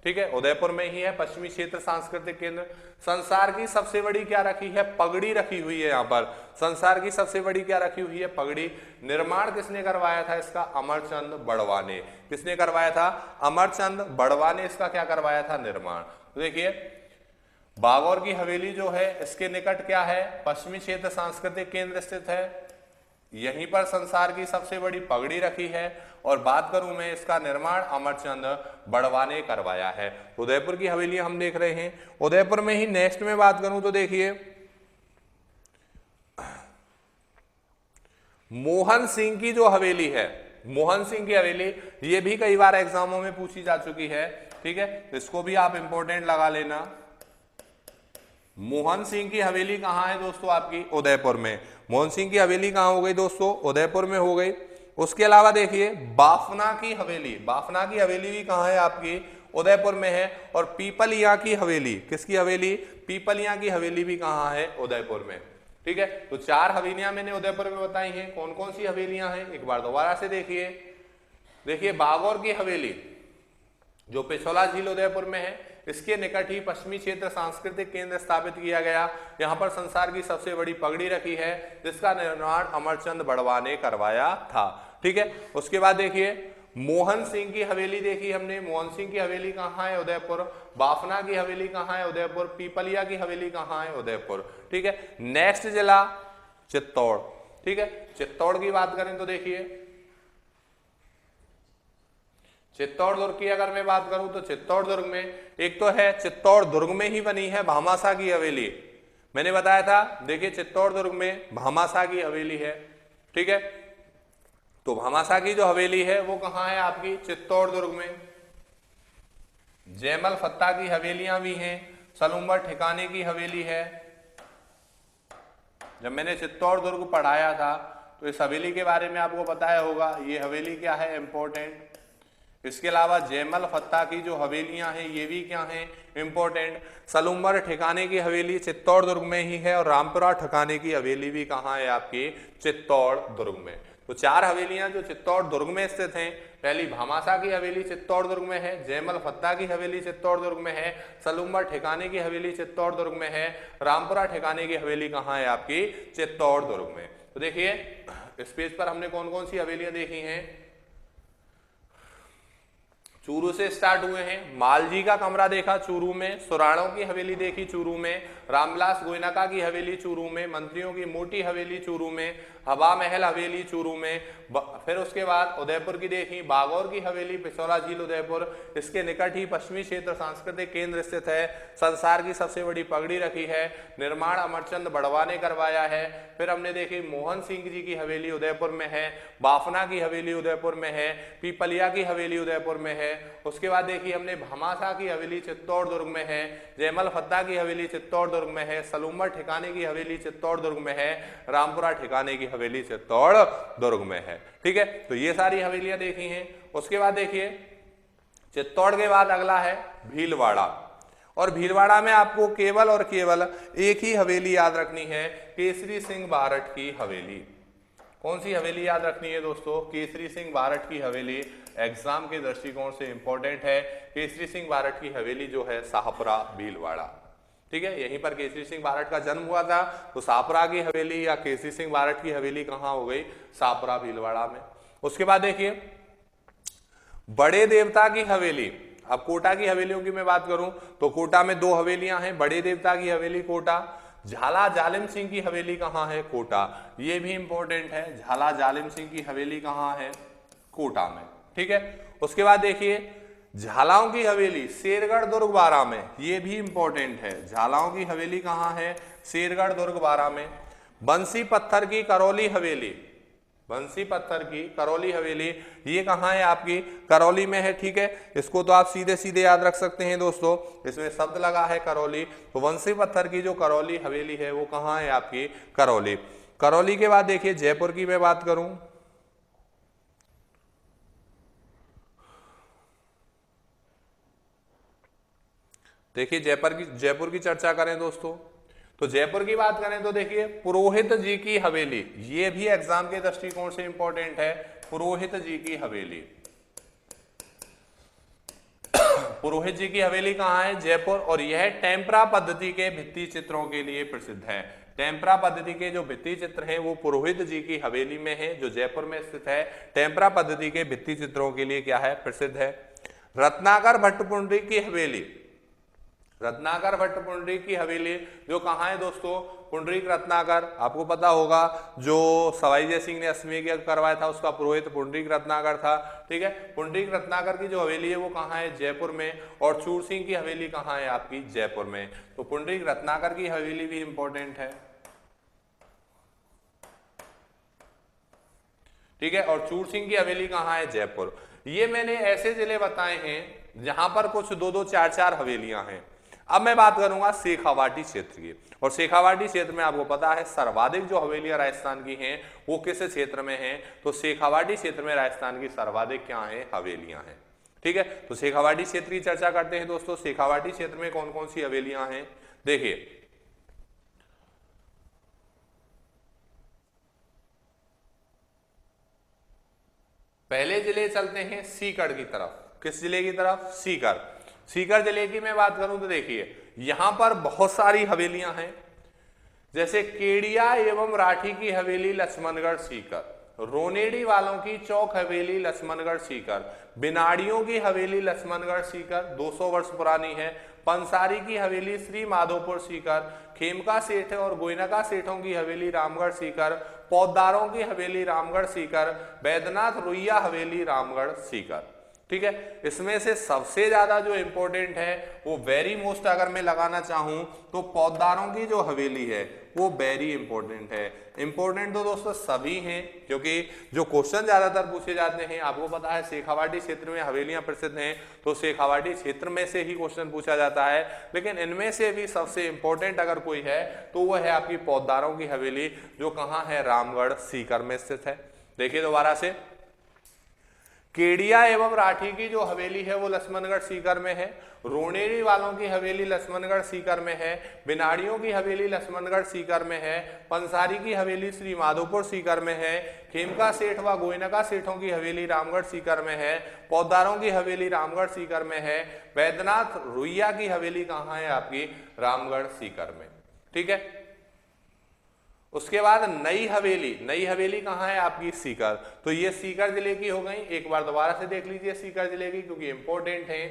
ठीक है, उदयपुर में ही है पश्चिमी क्षेत्र सांस्कृतिक केंद्र। संसार की सबसे बड़ी क्या रखी है, पगड़ी रखी हुई है यहां पर। संसार की सबसे बड़ी क्या रखी हुई है, पगड़ी। निर्माण किसने करवाया था इसका, अमरचंद बड़वा ने। किसने करवाया था, अमरचंद बड़वा ने इसका क्या करवाया था, निर्माण। तो देखिए बागौर की हवेली जो है इसके निकट क्या है, पश्चिमी क्षेत्र सांस्कृतिक केंद्र स्थित है। यहीं पर संसार की सबसे बड़ी पगड़ी रखी है। और बात करूं मैं, इसका निर्माण अमरचंद बड़वा ने करवाया है। उदयपुर की हवेली हम देख रहे हैं। उदयपुर में ही नेक्स्ट में बात करूं तो देखिए मोहन सिंह की जो हवेली है, मोहन सिंह की हवेली, ये भी कई बार एग्जामों में पूछी जा चुकी है, ठीक है, इसको भी आप इंपॉर्टेंट लगा लेना। मोहन सिंह की हवेली कहाँ है दोस्तों? आपकी उदयपुर में। मोहन सिंह की हवेली कहाँ हो गई दोस्तों? उदयपुर में हो गई। उसके अलावा देखिए बाफना की हवेली, बाफना की हवेली भी कहाँ है? आपकी उदयपुर में है। और पीपलिया की हवेली, किसकी हवेली? पीपलिया की हवेली भी कहाँ है? उदयपुर में। ठीक है, तो 4 हवेलियां मैंने उदयपुर में बताई हैं। कौन कौन सी हवेलियां हैं एक बार दोबारा से देखिए। देखिए बागौर की हवेली जो पिछोला झील उदयपुर में है, इसके निकट ही पश्चिमी क्षेत्र सांस्कृतिक केंद्र स्थापित किया गया। यहाँ पर संसार की सबसे बड़ी पगड़ी रखी है, जिसका निर्माण अमरचंद बड़वा ने करवाया था। ठीक है, उसके बाद देखिए मोहन सिंह की हवेली देखी हमने। मोहन सिंह की हवेली कहाँ है? उदयपुर। बाफना की हवेली कहाँ है? उदयपुर। पीपलिया की हवेली कहाँ है? उदयपुर। ठीक है, नेक्स्ट जिला चित्तौड़। ठीक है, चित्तौड़ की बात करें तो देखिए चित्तौड़ दुर्ग की अगर मैं बात करूं तो चित्तौड़ दुर्ग में एक तो है, चित्तौड़ दुर्ग में ही बनी है भामाशाह की हवेली, मैंने बताया था। देखिए चित्तौड़ दुर्ग में भामाशाह की हवेली है। ठीक है, तो भामाशाह की जो हवेली है वो कहाँ है? आपकी चित्तौड़ दुर्ग में। जयमल फत्ता की हवेलियां भी हैं, सलूम्बर ठिकाने की हवेली है। जब मैंने चित्तौड़ दुर्ग पढ़ाया था तो इस हवेली के बारे में आपको बताया होगा। ये हवेली क्या है? इंपॉर्टेंट। इसके अलावा जयमल फत्ता की जो हवेलियां हैं ये भी क्या हैं? इंपॉर्टेंट। सलूम्बर ठिकाने की हवेली चित्तौड़ दुर्ग में ही है, और रामपुरा ठिकाने की हवेली भी कहाँ है? आपकी चित्तौड़ दुर्ग में। तो 4 हवेलियां जो चित्तौड़ दुर्ग में स्थित हैं। पहली भामाशाह की हवेली चित्तौड़ दुर्ग में है, जयमल फत्ता की हवेली चित्तौड़ दुर्ग में है, सलूम्बर ठिकाने की हवेली चित्तौड़ दुर्ग में है, रामपुरा ठिकाने की हवेली कहाँ है? आपकी चित्तौड़ दुर्ग में। तो देखिए इस पेज पर हमने कौन कौन सी हवेलियां देखी हैं। चूरू से स्टार्ट हुए हैं। मालजी का कमरा देखा चूरू में, सुराणों की हवेली देखी चूरू में, रामविलास गोयनका की हवेली चूरू में, मंत्रियों की मोटी हवेली चूरू में, हवा महल हवेली चूरू में, फिर उसके बाद उदयपुर की देखी बागौर की हवेली पिछोला झील उदयपुर, इसके निकट ही पश्चिमी क्षेत्र सांस्कृतिक केंद्र स्थित है, संसार की सबसे बड़ी पगड़ी रखी है, निर्माण अमरचंद बड़वा ने करवाया है। फिर हमने देखी मोहन सिंह जी की हवेली उदयपुर में है, बाफना की हवेली उदयपुर में है, पीपलिया की हवेली उदयपुर में है। उसके बाद देखी हमने भामाशाह की हवेली चित्तौड़ दुर्ग में है, जयमल फत्ता की हवेली चित्तौड़ दुर्ग में है, सलूम्बर ठिकाने की हवेली चित्तौड़ दुर्ग में है, रामपुरा ठिकाने की हवेली चित्तौड़ दुर्ग में है। ठीक है, तो ये सारी हवेलियां देखी हैं। उसके बाद देखिए चित्तौड़ के बाद अगला है भीलवाड़ा, और भीलवाड़ा में आपको केवल और केवल एक ही हवेली याद रखनी है, केसरी सिंह बारठ की हवेली। कौन सी हवेली याद रखनी है दोस्तों? केसरी सिंह बारठ की हवेली एग्जाम के दृष्टिकोण से इंपॉर्टेंट है। केसरी सिंह बारठ की हवेली जो है शाहपुरा भीलवाड़ा। ठीक है, यहीं पर केसरी सिंह बारठ का जन्म हुआ था, तो शाहपुरा की हवेली या केसरी सिंह बारठ की हवेली कहाँ हो गई? शाहपुरा भीलवाड़ा में। उसके बाद देखिए बड़े देवता की हवेली। अब कोटा की हवेलियों की मैं बात करूं तो कोटा में 2 हवेलियां हैं, बड़े देवता की हवेली कोटा, झाला जालिम सिंह की हवेली कहाँ है? कोटा। ये भी इंपॉर्टेंट है, झाला जालिम सिंह की हवेली कहाँ है? कोटा में। ठीक है, उसके बाद देखिए झालाओं की हवेली शेरगढ़ दुर्ग बारा में, ये भी इंपॉर्टेंट है। झालाओं की हवेली कहाँ है? शेरगढ़ दुर्ग बारा में। बंसी पत्थर की करौली हवेली, बंसी पत्थर की करौली हवेली ये कहाँ है? आपकी करौली में है। ठीक है, इसको तो आप सीधे सीधे याद रख सकते हैं दोस्तों, इसमें शब्द लगा है करौली, तो बंसी पत्थर की जो करौली हवेली है वो कहाँ है? आपकी करौली। करौली के बाद देखिए जयपुर की मैं बात करूं, देखिए जयपुर की चर्चा करें दोस्तों, तो जयपुर की बात करें तो देखिए पुरोहित जी की हवेली, ये भी एग्जाम के दृष्टिकोण से इंपॉर्टेंट है। पुरोहित जी की हवेली, पुरोहित जी की हवेली कहाँ है? जयपुर, और यह टेम्परा पद्धति के भित्ति चित्रों के लिए प्रसिद्ध है। टेम्परा पद्धति के जो भित्ति चित्र हैं वो पुरोहित जी की हवेली में है, जो जयपुर में स्थित है। टेम्परा पद्धति के भित्ति चित्रों के लिए क्या है? प्रसिद्ध है। रत्नाकर भट्टपुंडरी की हवेली, रत्नाकर भट्ट पुंडरीक की हवेली जो कहाँ है दोस्तों? पुंडरीक रत्नाकर, आपको पता होगा जो सवाई जय सिंह ने अश्वमेध करवाया था उसका पुरोहित पुंडरीक रत्नाकर था। ठीक है, पुंडरीक रत्नाकर की जो हवेली है वो कहाँ है? जयपुर में। और चूर सिंह की हवेली कहाँ है? आपकी जयपुर में। तो पुंडरीक रत्नाकर की हवेली भी इंपॉर्टेंट है। ठीक है। और चूर सिंह की हवेली कहाँ है? जयपुर। ये मैंने ऐसे जिले बताए हैं जहां पर कुछ 2-2, 4-4 हवेलियां हैं। अब मैं बात करूंगा शेखावाटी क्षेत्र की, और शेखावाटी क्षेत्र में आपको पता है सर्वाधिक जो हवेलियां राजस्थान की हैं वो किस क्षेत्र में हैं? तो शेखावाटी क्षेत्र में राजस्थान की सर्वाधिक क्या है? हवेलियां हैं। ठीक है, तो शेखावाटी क्षेत्र की चर्चा करते हैं दोस्तों। शेखावाटी क्षेत्र में कौन कौन सी हवेलियां हैं? देखिए, पहले जिले चलते हैं सीकर की तरफ। किस जिले की तरफ? सीकर। सीकर जिले की मैं बात करूं तो देखिए यहां पर बहुत सारी हवेलियां हैं, जैसे केडिया एवं राठी की हवेली लक्ष्मणगढ़ सीकर, रोनेडी वालों की चौक हवेली लक्ष्मणगढ़ सीकर, बिनाड़ियों की हवेली लक्ष्मणगढ़ सीकर 200 वर्ष पुरानी है, पंसारी की हवेली श्री माधोपुर सीकर, खेमका सेठ और गोयनका सेठों की हवेली रामगढ़ सीकर, पौदारों की हवेली रामगढ़ सीकर, बैद्यनाथ रुइया हवेली रामगढ़ सीकर। ठीक है, इसमें से सबसे ज्यादा जो इंपॉर्टेंट है वो वेरी मोस्ट अगर मैं लगाना चाहूं तो पौदारों की जो हवेली है वो वेरी इंपॉर्टेंट है। इंपॉर्टेंट तो दोस्तों सभी हैं, क्योंकि जो क्वेश्चन ज्यादातर पूछे जाते हैं आपको पता है शेखावाटी क्षेत्र में हवेलियां प्रसिद्ध हैं, तो शेखावाटी क्षेत्र में से ही क्वेश्चन पूछा जाता है। लेकिन इनमें से भी सबसे इंपॉर्टेंट अगर कोई है तो वो है आपकी पौदारों की हवेली, जो कहाँ है? रामगढ़ सीकर में स्थित है। देखिए दोबारा से, केडिया एवं राठी की जो हवेली है वो लक्ष्मणगढ़ सीकर में है, रोनेडी वालों की हवेली लक्ष्मणगढ़ सीकर में है, बिनाड़ियों की हवेली लक्ष्मणगढ़ सीकर में है, पंसारी की हवेली श्री माधोपुर सीकर में है, खेमका सेठ व गोयनका सेठों की हवेली रामगढ़ सीकर में है, पौदारों की हवेली रामगढ़ सीकर में है, बैद्यनाथ रुइया की हवेली कहाँ है? आपकी रामगढ़ सीकर में। ठीक है, उसके बाद नई हवेली, नई हवेली कहाँ है? आपकी सीकर। तो ये सीकर जिले की हो गई। एक बार दोबारा से देख लीजिए सीकर जिले की, क्योंकि इंपॉर्टेंट है।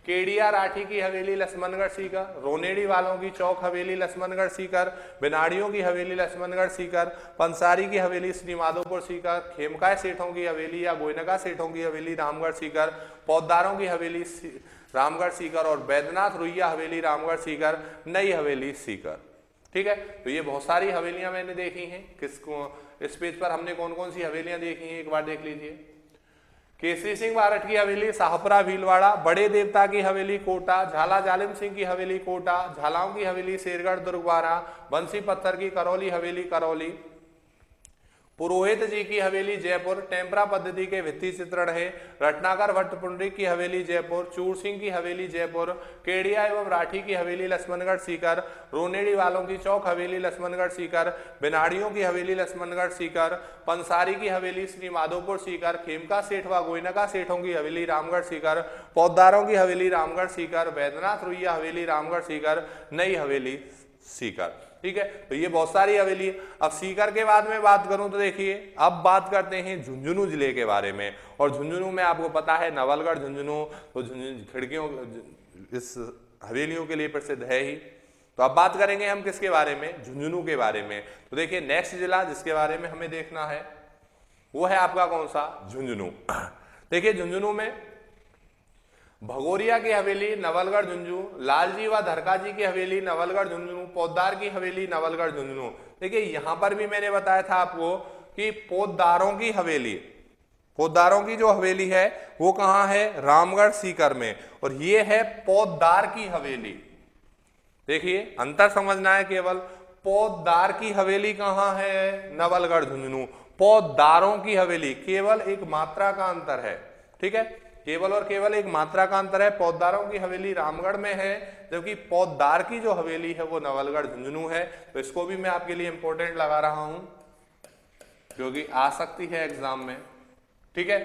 केडिया राठी की हवेली लक्ष्मणगढ़ सीकर, रोनेडी वालों की चौक हवेली लक्ष्मणगढ़ सीकर, बिनाड़ियों की हवेली लक्ष्मणगढ़ सीकर, पंसारी की हवेली श्री माधोपुर सीकर, खेमका सेठों की हवेली या गोयनका सेठों की हवेली रामगढ़ सीकर, पौदारों की हवेली रामगढ़ सीकर, और बैद्यनाथ रुइया हवेली रामगढ़ सीकर, नई हवेली सीकर। ठीक है, तो ये बहुत सारी हवेलियां मैंने देखी हैं। किसको इस पेज पर हमने कौन कौन सी हवेलियां देखी हैं एक बार देख लीजिए। केसरी सिंह बारठ की हवेली शाहपुरा भीलवाड़ा, बड़े देवता की हवेली कोटा, झाला जालिम सिंह की हवेली कोटा, झालाओं की हवेली शेरगढ़ दुर्गवारा, बंसी पत्थर की करौली हवेली करौली, पुरोहित जी की हवेली जयपुर, टेम्परा पद्धति के भित्ति चित्रण है, रत्नाकर भट्ट पुंडरीक की हवेली जयपुर, चूर सिंह की हवेली जयपुर, केडिया एवं राठी की हवेली लक्ष्मणगढ़ सीकर, रोनेडी वालों की चौक हवेली लक्ष्मणगढ़ सीकर, बिनाड़ियों की हवेली लक्ष्मणगढ़ सीकर, पंसारी की हवेली श्री माधोपुर सीकर, खेमका सेठ व गोयनका सेठों की हवेली रामगढ़ सीकर, पौदारों की हवेली रामगढ़ सीकर, बैद्यनाथ रुइया हवेली रामगढ़ सीकर, नई हवेली सीकर। ठीक है, तो ये बहुत सारी हवेली। अब सीकर के बाद में बात करूं तो देखिए अब बात करते हैं झुंझुनू जिले के बारे में। और झुंझुनू में आपको पता है नवलगढ़ झुंझुनू, तो खिड़कियों इस हवेलियों के लिए प्रसिद्ध है ही। तो अब बात करेंगे हम किसके बारे में? झुंझुनू के बारे में। तो देखिए नेक्स्ट जिला जिसके बारे में हमें देखना है वो है आपका कौन सा? झुंझुनू। देखिए झुंझुनू में भगोरिया की हवेली नवलगढ़ झुंझुनू, लालजी व धरका जी की हवेली नवलगढ़ झुंझुनू, पोद्दार की हवेली नवलगढ़ झुंझुनू। देखिए यहां पर भी मैंने बताया था आपको कि पोद्दारों की हवेली, पोद्दारों की जो हवेली है वो कहां है? रामगढ़ सीकर में। और ये है पोद्दार की हवेली। देखिए अंतर समझना है केवल। पोद्दार की हवेली कहां है? नवलगढ़ झुंझुनू। पोद्दारों की हवेली केवल एक मात्रा का अंतर है। ठीक है, केवल और केवल एक मात्रा का अंतर है। पौदारों की हवेली रामगढ़ में है, जबकि पौदार की जो हवेली है वो नवलगढ़ झुंझुनू है। तो इसको भी मैं आपके लिए इंपॉर्टेंट लगा रहा हूं क्योंकि आ सकती है एग्जाम में। ठीक है,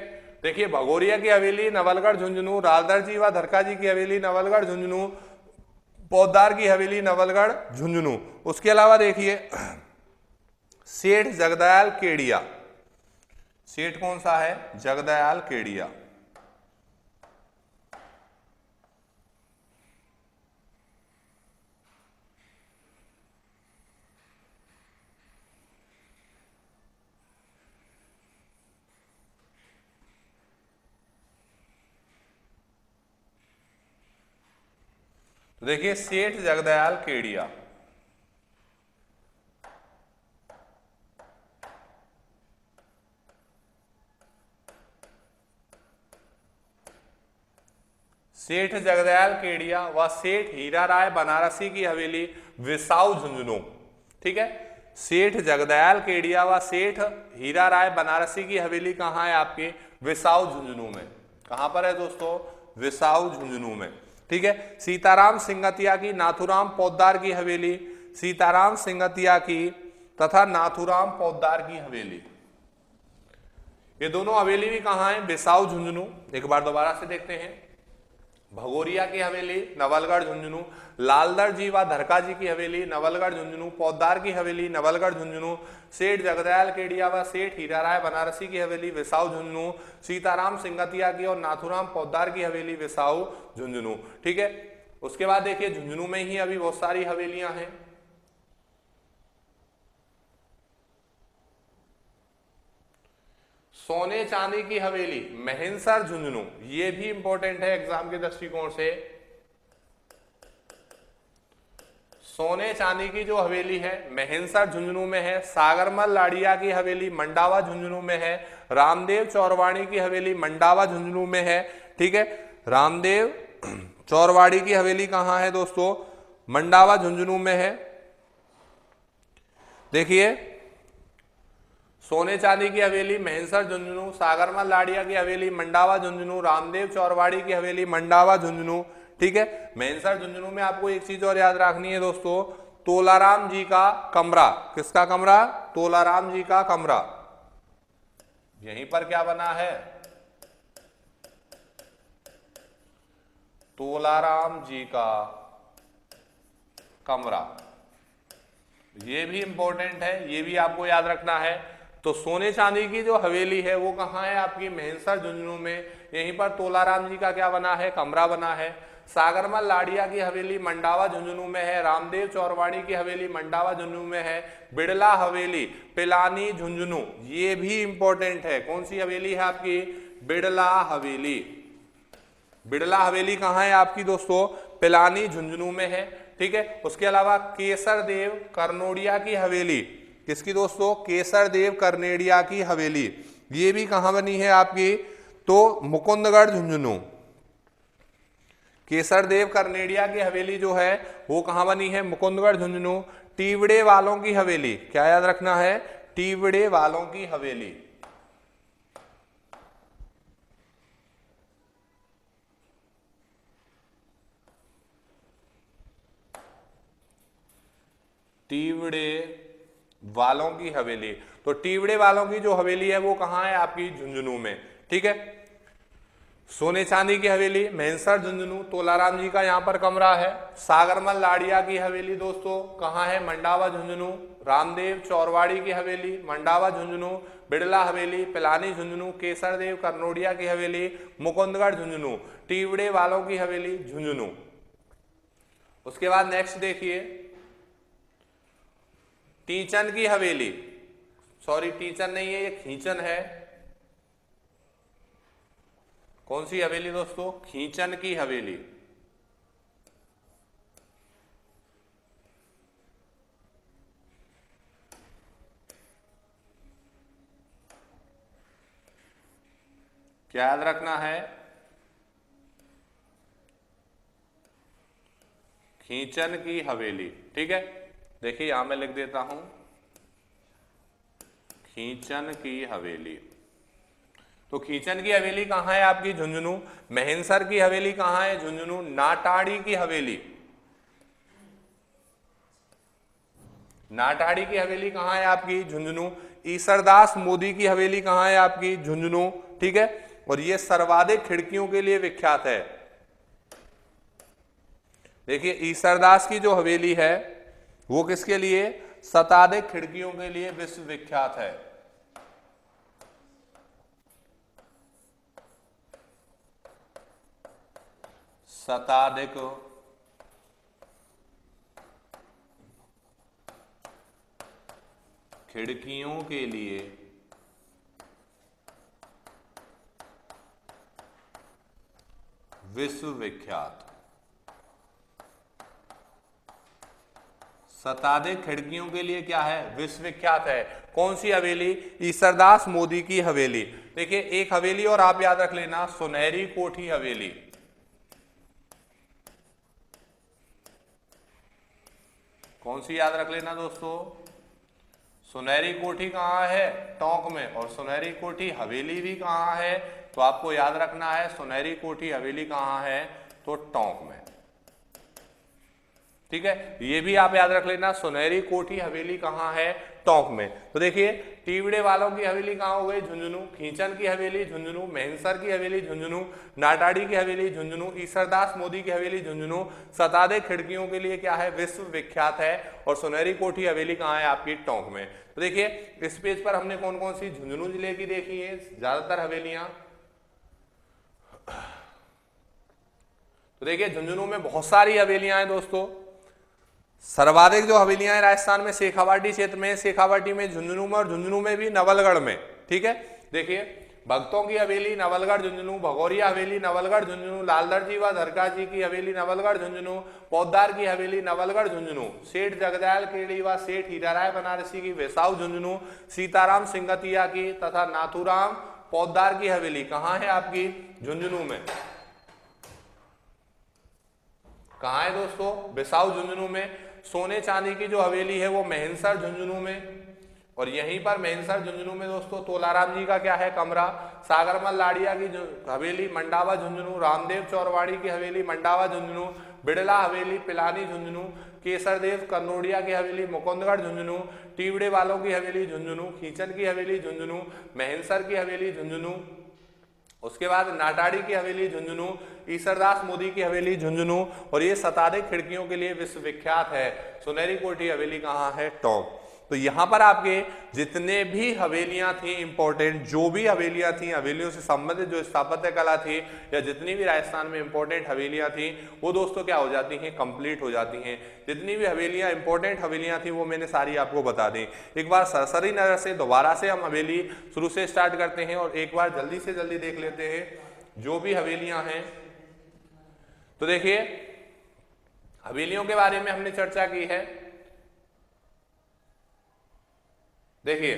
देखिए भगोरिया की हवेली नवलगढ़ झुंझुनू, रालदर जी व धरका जी की हवेली नवलगढ़ झुंझुनू, पौदार की हवेली नवलगढ़ झुंझुनू। उसके अलावा देखिए सेठ जगदयाल केडिया, सेठ कौन सा है? जगदयाल केडिया। तो देखिए सेठ जगदयाल केडिया, सेठ जगदयाल केडिया व सेठ हीरा राय बनारसी की हवेली विसाऊ झुंझुनू। ठीक है, सेठ जगदयाल केडिया व सेठ हीरा राय बनारसी की हवेली कहाँ है आपकी? विसाऊ झुंझुनू में। कहां पर है दोस्तों? विसाऊ झुंझुनू में। ठीक है, सीताराम सिंगतिया की नाथुराम पोद्दार की हवेली, सीताराम सिंगतिया की तथा नाथुराम पोद्दार की हवेली, ये दोनों हवेली भी कहां है? विसाऊ झुंझुनू। एक बार दोबारा से देखते हैं। भगोरिया की हवेली नवलगढ़ झुंझुनू, लालदर जी व धरका जी की हवेली नवलगढ़ झुंझुनू, पोद्दार की हवेली नवलगढ़ झुंझुनू, सेठ जगदयाल केडिया व सेठ हीरा राय बनारसी की हवेली विसाऊ झुंझुनू, सीताराम सिंगतिया की और नाथुराम पोद्दार की हवेली विसाऊ झुंझुनू। ठीक है, उसके बाद देखिए झुंझुनू में ही अभी बहुत सारी हवेलियां हैं। सोने चांदी की हवेली महेंसर झुंझुनू, ये भी इंपॉर्टेंट है एग्जाम के दृष्टिकोण से। सोने चांदी की जो हवेली है महेंसर झुंझुनू में है, सागरमल लाड़िया की हवेली मंडावा झुंझुनू में है, रामदेव चौरवाड़ी की हवेली मंडावा झुंझुनू में है। ठीक है, रामदेव चौरवाड़ी की हवेली कहां है दोस्तों? मंडावा झुंझुनू में है। देखिए, सोने चांदी की हवेली महेंसर झुंझुनू, सागरमल लाड़िया की हवेली मंडावा झुंझुनू, रामदेव चौरवाड़ी की हवेली मंडावा झुंझुनू। ठीक है, महेंसर झुंझुनू में आपको एक चीज और याद रखनी है दोस्तों, तोलाराम जी का कमरा। किसका कमरा? तोलाराम जी का कमरा। यहीं पर क्या बना है? तोलाराम जी का कमरा। ये भी इंपॉर्टेंट है, ये भी आपको याद रखना है। तो सोने चांदी की जो हवेली है वो कहाँ है आपकी? महेंसर झुंझुनू में। यहीं पर तोलाराम जी का क्या बना है? कमरा बना है। सागरमल लाड़िया की हवेली मंडावा झुंझुनू में है, रामदेव चौरवाड़ी की हवेली मंडावा झुंझुनू में है, बिड़ला हवेली पिलानी झुंझुनू, ये भी इंपॉर्टेंट है। कौन सी हवेली है आपकी? बिड़ला हवेली। बिड़ला हवेली कहाँ है आपकी दोस्तों? पिलानी झुंझुनू में है। ठीक है, उसके अलावा केसर देव करनोड़िया की हवेली, किसकी दोस्तों? केसर देव करनेड़िया की हवेली, ये भी कहां बनी है आपकी? तो मुकुंदगढ़ झुंझुनू। केसर देव करनेड़िया की हवेली जो है वो कहां बनी है? मुकुंदगढ़ झुंझुनू। टीवड़े वालों की हवेली, क्या याद रखना है? टीवड़े वालों की हवेली। टीवड़े वालों की हवेली, तो टीवड़े वालों की जो हवेली है वो कहां है आपकी? झुंझुनू में। ठीक है, सोने चांदी की हवेली महेंसर झुंझुनू, तोलाराम जी का यहां पर कमरा है। सागरमल लाड़िया की हवेली दोस्तों कहां है? मंडावा झुंझुनू। रामदेव चौरवाड़ी की हवेली मंडावा झुंझुनू, बिड़ला हवेली पिलानी झुंझुनू, केसर देव करनोड़िया की हवेली मुकुंदगढ़ झुंझुनू, टीवड़े वालों की हवेली झुंझुनू। उसके बाद नेक्स्ट देखिए, टीचन की हवेली, सॉरी टीचन नहीं है ये खींचन है। कौन सी हवेली दोस्तों? खींचन की हवेली। क्या याद रखना है? खींचन की हवेली। ठीक है, देखिए यहां मैं लिख देता हूं खींचन की हवेली। तो खींचन की हवेली कहां है आपकी? झुंझुनू। महेंसर की हवेली कहां है? झुंझुनू। नाटाड़ी की हवेली, नाटाड़ी की हवेली कहां है आपकी? झुंझुनू। ईसरदास मोदी की हवेली कहां है आपकी? झुंझुनू। ठीक है, और ये सर्वाधिक खिड़कियों के लिए विख्यात है। देखिए ईसरदास की जो हवेली है वो किसके लिए? शताधिक खिड़कियों के लिए विश्व विख्यात है। शताधिक खिड़कियों के लिए विश्व विख्यात। शताधिक खिड़कियों के लिए क्या है? विश्व विख्यात है। कौन सी हवेली? ईसरदास मोदी की हवेली। देखिए एक हवेली और आप याद रख लेना, सुनहरी कोठी हवेली। कौन सी याद रख लेना दोस्तों, सुनहरी कोठी कहाँ है, टोंक में, और सुनहरी कोठी हवेली भी कहाँ है, तो आपको याद रखना है सुनहरी कोठी हवेली कहाँ है, तो टोंक में। ठीक है, ये भी आप याद रख लेना, सुनहरी कोठी हवेली कहाँ है, टोंक में। तो देखिए टीवड़े वालों की हवेली कहाँ हो गई, झुंझुनू, खींचन की हवेली झुंझुनू, मेहंसर की हवेली झुंझुनू, नाटाड़ी की हवेली झुंझुनू, ईसरदास मोदी की हवेली झुंझुनू। सतादे खिड़कियों के लिए क्या है, विश्व विख्यात है, और सुनहरी कोठी हवेली कहाँ है, आपकी टोंक में। तो देखिए इस पेज पर हमने कौन कौन सी झुंझुनू जिले की देखी है ज्यादातर हवेलियां। तो देखिए झुंझुनू में बहुत सारी हवेलियां हैं दोस्तों। सर्वाधिक जो हवेलियां हैं राजस्थान में शेखावाटी क्षेत्र में, शेखावाटी में, झुंझुनू में, और झुंझुनू में भी नवलगढ़ में। ठीक है, देखिए भक्तों की हवेली नवलगढ़ झुंझुनू, भगौरिया हवेली नवलगढ़ झुंझुनू, लालदर जी व धरका जी की हवेली नवलगढ़ झुंझुनू, पौदार की हवेली नवलगढ़ झुंझुनू, सेठ जगदयाल केड़ी व सेठ हीराराय बनारसी की वेसाऊ झुंझुनू, सीताराम सिंगतिया की तथा नाथूराम पौदार की हवेली कहाँ है, आपकी झुंझुनू में। कहाँ है दोस्तों, वेसाऊ झुंझुनू में। सोने चांदी की जो हवेली है वो मेहंसर झुंझुनू में, और यहीं पर मेहंसर झुंझुनू में दोस्तों तोलाराम जी का क्या है, कमरा। सागरमल लाड़िया की हवेली मंडावा झुंझुनू, रामदेव चौरवाड़ी की हवेली मंडावा झुंझुनू, बिड़ला हवेली पिलानी झुंझुनू, केसरदेव कन्नौड़िया की हवेली मुकुंदगढ़ झुंझुनू, टीवड़े वालों की हवेली झुंझुनू, खींचन की हवेली झुंझुनू, मेहंसर की हवेली झुंझुनू, उसके बाद नाटाड़ी की हवेली झुंझुनू, ईसरदास मोदी की हवेली झुंझुनू, और ये सताधिक खिड़कियों के लिए विश्वविख्यात है। सुनहरी कोठी हवेली कहाँ है, टोंक। तो यहां पर आपके जितने भी हवेलियां थी इंपॉर्टेंट, जो भी हवेलियां थी, हवेलियों से संबंधित जो स्थापत्य कला थी, या जितनी भी राजस्थान में इंपॉर्टेंट हवेलियां थी, वो दोस्तों क्या हो जाती हैं, कंप्लीट हो जाती हैं। जितनी भी हवेलियां इंपॉर्टेंट हवेलियां थी वो मैंने सारी आपको बता दी। एक बार सरसरी नजर से दोबारा से हम हवेली शुरू से स्टार्ट करते हैं, और एक बार जल्दी से जल्दी देख लेते हैं जो भी हवेलियां हैं। तो देखिए हवेलियों के बारे में हमने चर्चा की है। देखिए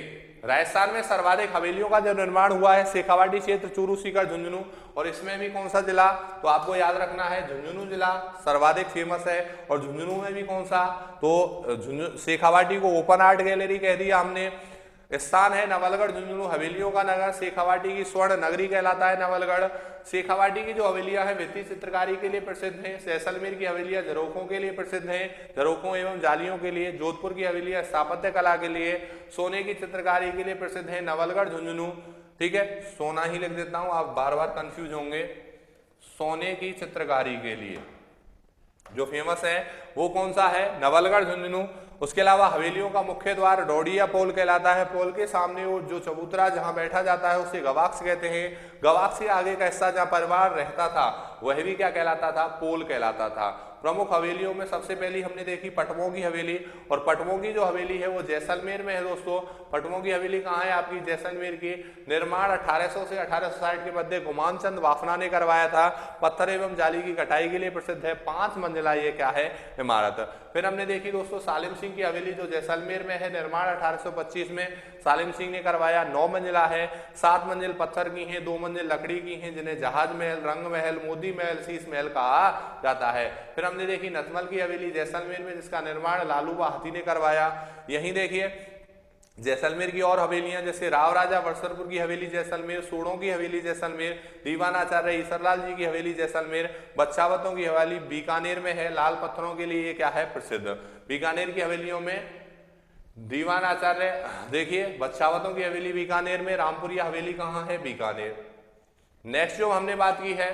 राजस्थान में सर्वाधिक हवेलियों का जो निर्माण हुआ है शेखावाटी क्षेत्र, चूरू, सीकर, झुंझुनू, और इसमें भी कौन सा जिला, तो आपको याद रखना है झुंझुनू जिला सर्वाधिक फेमस है। और झुंझुनू में भी कौन सा, तो शेखावाटी को ओपन आर्ट गैलरी कह दिया हमने। स्थान है नवलगढ़ झुंझुनू, हवेलियों का नगर, शेखावाटी की स्वर्ण नगरी कहलाता है नवलगढ़। शेखावाटी की जो हवेलियां हैं भित्ति चित्रकारी के लिए प्रसिद्ध हैं। जैसलमेर की हवेलियां झरोखों के लिए प्रसिद्ध हैं, झरोखों एवं जालियों के लिए। जोधपुर की हवेलियां स्थापत्य कला के लिए, सोने की चित्रकारी के लिए प्रसिद्ध है नवलगढ़ झुंझुनू। ठीक है, सोना ही लिख देता हूं, आप बार बार कंफ्यूज होंगे। सोने की चित्रकारी के लिए जो फेमस है वो कौन सा है, नवलगढ़ झुंझुनू। उसके अलावा हवेलियों का मुख्य द्वार डोडिया पोल कहलाता है। पोल के सामने वो जो चबूतरा जहां बैठा जाता है उसे गवाक्ष कहते हैं। गवाक्ष से आगे का हिस्सा जहां परिवार रहता था वह भी क्या कहलाता था, पोल कहलाता था। प्रमुख हवेलियों में सबसे पहली हमने देखी पटवों की हवेली, और पटवों की जो हवेली है वो जैसलमेर में है दोस्तों। पटवों की हवेली कहाँ है आपकी, जैसलमेर की। निर्माण 1800 से 1860 के मध्य गुमान चंद वाफना ने करवाया था। पत्थर एवं जाली की कटाई के लिए प्रसिद्ध है। 5 मंजिला ये क्या है, इमारत। फिर हमने देखी दोस्तों सालिम सिंह की हवेली जो जैसलमेर में है। निर्माण 1825 में सालिम सिंह ने करवाया। 9 मंजिला है। 7 मंजिल पत्थर की हैं, 2 मंजिल लकड़ी की हैं, जिन्हें जहाज महल, रंग महल, मोदी महल, शीश महल कहा जाता है। फिर हमने देखी नथमल की हवेली जैसलमेर में, जिसका निर्माण लालू हाथी ने करवाया। यहीं देखिए जैसलमेर की और हवेलियां जैसे राव राजा वर्सरपुर की हवेली जैसलमेर, सूड़ों की हवेली जैसलमेर, दीवान आचार्य ईसरलाल जी की हवेली जैसलमेर। बच्चावतों की हवेली बीकानेर में है, लाल पत्थरों के लिए क्या है, प्रसिद्ध। बीकानेर की हवेलियों में दीवान आचार्य, देखिए बच्चावतों की हवेली बीकानेर में। रामपुरिया हवेली कहाँ है, बीकानेर। नेक्स्ट जो हमने बात की है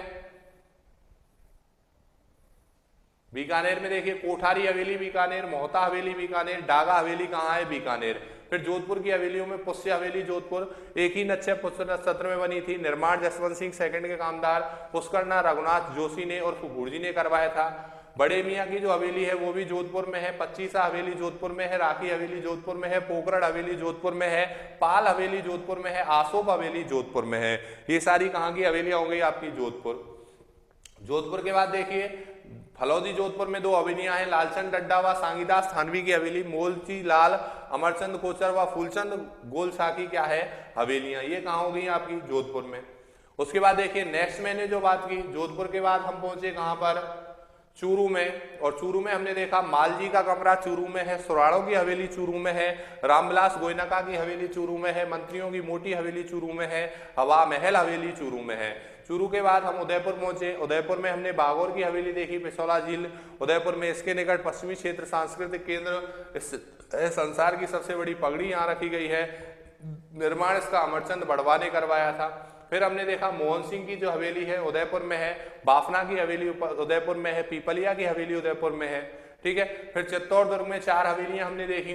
बीकानेर में, देखिए कोठारी हवेली बीकानेर, मोहता हवेली बीकानेर, डागा हवेली कहाँ है, बीकानेर। फिर जोधपुर की हवेलियों में पुष्य हवेली जोधपुर, एक ही नक्षत्र पुष्य नक्षत्र में बनी थी। निर्माण जसवंत सिंह सेकंड के कामदार पुष्करना रघुनाथ जोशी ने और फुगुड़ जी ने करवाया था। बड़े मियाँ की जो हवेली है वो भी जोधपुर में है। 25 हवेली जोधपुर में है। राखी हवेली जोधपुर में है। पोखरण हवेली जोधपुर में है। पाल हवेली जोधपुर में है। आसोप हवेली जोधपुर में है। ये सारी कहाँ की हवेलियां हो गई आपकी, जोधपुर। जोधपुर के बाद देखिए फलौदी जोधपुर में 2 हवेलियां हैं, लालचंद डड्डा व सांगीदास थानवी की हवेली। मोलची लाल अमरचंद कोचर व फूलचंद गोलसाकी क्या है, हवेलियां। ये कहाँ हो गई आपकी, जोधपुर में। उसके बाद देखिए नेक्स्ट मैंने जो बात की, जोधपुर के बाद हम पहुंचे कहां पर, चूरू में, और चूरू में हमने देखा मालजी का कमरा चूरू में है, सुराड़ों की हवेली चूरू में है, रामविलास गोयनका की हवेली चूरू में है, मंत्रियों की मोटी हवेली चूरू में है, हवा महल हवेली चूरू में है। चूरू के बाद हम उदयपुर पहुंचे। उदयपुर में हमने बागौर की हवेली देखी, पिछौला झील। उदयपुर में इसके निकट पश्चिमी क्षेत्र सांस्कृतिक केंद्र, संसार की सबसे बड़ी पगड़ी यहाँ रखी गई है। निर्माण इसका अमरचंद बड़वा ने करवाया था। फिर हमने देखा मोहन सिंह की जो हवेली है उदयपुर में है, बाफना की हवेली उदयपुर में है, पीपलिया की हवेली उदयपुर में है। ठीक है, फिर चित्तौड़गढ़ में 4 हवेलियां हमने देखी,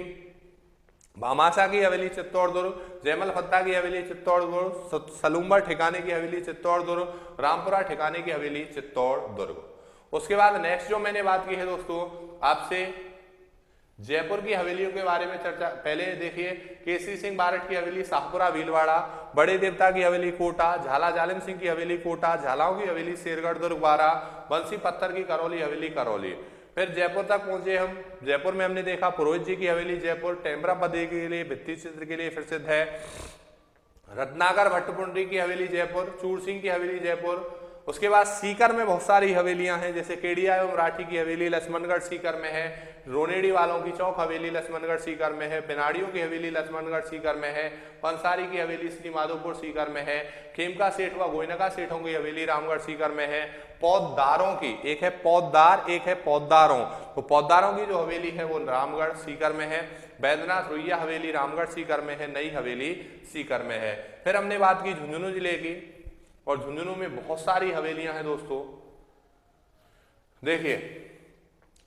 भामाशाह की हवेली चित्तौड़गढ़, जयमल फत्ता की हवेली चित्तौड़गढ़, सलूम्बर ठिकाने की हवेली चित्तौड़गढ़, रामपुरा ठिकाने की हवेली चित्तौड़गढ़। उसके बाद नेक्स्ट जो मैंने बात की है दोस्तों आपसे जयपुर की हवेलियों के बारे में चर्चा। पहले देखिए केसरी सिंह बारठ की हवेली शाहपुरा भीलवाड़ा, बड़े देवता की हवेली कोटा, झाला जालिम सिंह की हवेली कोटा, झालाओं की हवेली शेरगढ़ दुर्ग बारा, बंसी पत्थर की करौली हवेली करौली। फिर जयपुर तक पहुंचे हम। जयपुर में हमने देखा पुरोहित जी की हवेली जयपुर, टेम्बरा पदे के लिए भित्ति चित्र के लिए प्रसिद्ध है, रत्नाकर भट्टपुंडरी की हवेली जयपुर, चूड़ सिंह की हवेली जयपुर। उसके बाद सीकर में बहुत सारी हवेलियां हैं, जैसे केडिया एवं मराठी की हवेली लक्ष्मणगढ़ सीकर में है, रोनेडी वालों की चौक हवेली लक्ष्मणगढ़ सीकर में है, बिनाड़ियों की हवेली लक्ष्मणगढ़ सीकर में है, पंसारी की हवेली श्री माधोपुर सीकर में है, खेमका सेठ व गोयनका सेठों की हवेली रामगढ़ सीकर में है, पौधदारों की, एक है पौधदार एक है पौधदारों, तो पौधदारों की जो हवेली है वो रामगढ़ सीकर में है, बैद्यनाथ रुइया हवेली रामगढ़ सीकर में है, नई हवेली सीकर में है। फिर हमने बात की झुंझुनू जिले की, और झुंझुनू में बहुत सारी हवेलियां हैं दोस्तों। देखिए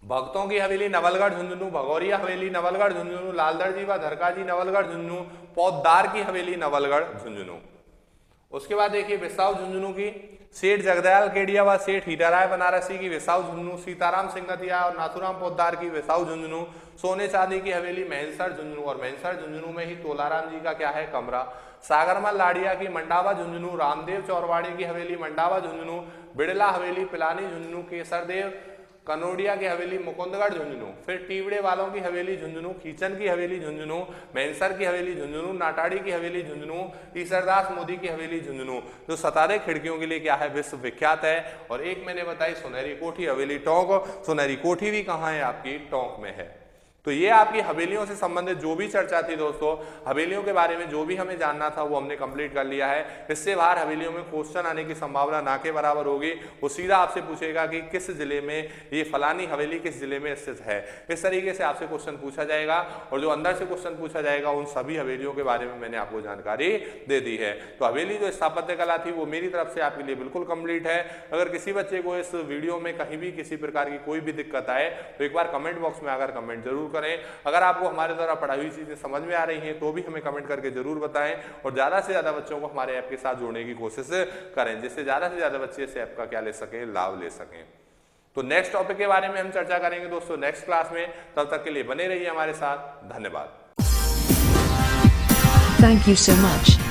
भक्तों की हवेली नवलगढ़ झुंझुनू, भगौरिया हवेली नवलगढ़ झुंझुनू, लालदड़ जी व धरका जी नवलगढ़ झुंझुनू, पौधदार की हवेली नवलगढ़ झुंझुनू। उसके बाद देखिए विसाऊ झुंझुनू की सेठ जगदयाल केडिया व सेठ हीराराय बनारसी की विसाऊ झुंझुनू, सीताराम सिंगतिया और नाथुराम पोद्दार की विसाऊ झुंझुनू, सोने चांदी की हवेली महनसर झुंझुनू, और महनसर झुंझुनू में ही तोलाराम जी का क्या है कमरा, सागरमल लाड़िया की मंडावा झुंझुनू, रामदेव चौरवाड़ी की हवेली मंडावा झुंझुनू, बिड़ला हवेली पिलानी झुंझुनू, केसरदेव कनोडिया की हवेली मुकुंदगढ़ झुंझुनू, फिर टीवड़े वालों की हवेली झुंझुनू, खींचन की हवेली झुंझुनू, मैनसर की हवेली झुंझुनू, नाटाड़ी की हवेली झुंझुनू, ईसरदास मोदी की हवेली झुंझुनू, जो 17 खिड़कियों के लिए क्या है विश्व विख्यात है। और एक मैंने बताई सुनहरी कोठी हवेली टोंक, सुनहरी कोठी भी कहाँ है आपकी टोंक में है। तो ये आपकी हवेलियों से संबंधित जो भी चर्चा थी दोस्तों, हवेलियों के बारे में जो भी हमें जानना था वो हमने कंप्लीट कर लिया है। इससे बाहर हवेलियों में क्वेश्चन आने की संभावना ना के बराबर होगी। वो सीधा आपसे पूछेगा कि किस जिले में ये फलानी हवेली किस जिले में स्थित है, इस तरीके से आपसे क्वेश्चन पूछा जाएगा। और जो अंदर से क्वेश्चन पूछा जाएगा उन सभी हवेलियों के बारे में मैंने आपको जानकारी दे दी है। तो हवेली जो स्थापत्य कला थी वो मेरी तरफ से आपके लिए बिल्कुल कंप्लीट है। अगर किसी बच्चे को इस वीडियो में कहीं भी किसी प्रकार की कोई भी दिक्कत आए तो एक बार कमेंट बॉक्स में आकर कमेंट जरूर करें। अगर आपको हमारे द्वारा पढ़ाई हुई चीजें समझ में आ रही हैं तो भी हमें कमेंट करके जरूर बताएं, और ज्यादा से ज्यादा बच्चों को हमारे ऐप के साथ जोड़ने की कोशिश करें, जिससे ज्यादा से ज्यादा बच्चे इस ऐप का क्या ले सकें, लाभ ले सकें। तो नेक्स्ट टॉपिक के बारे में हम चर्चा करेंगे दोस्तों नेक्स्ट क्लास में। तब तक के लिए बने रहिए हमारे साथ। धन्यवाद। Thank you so much.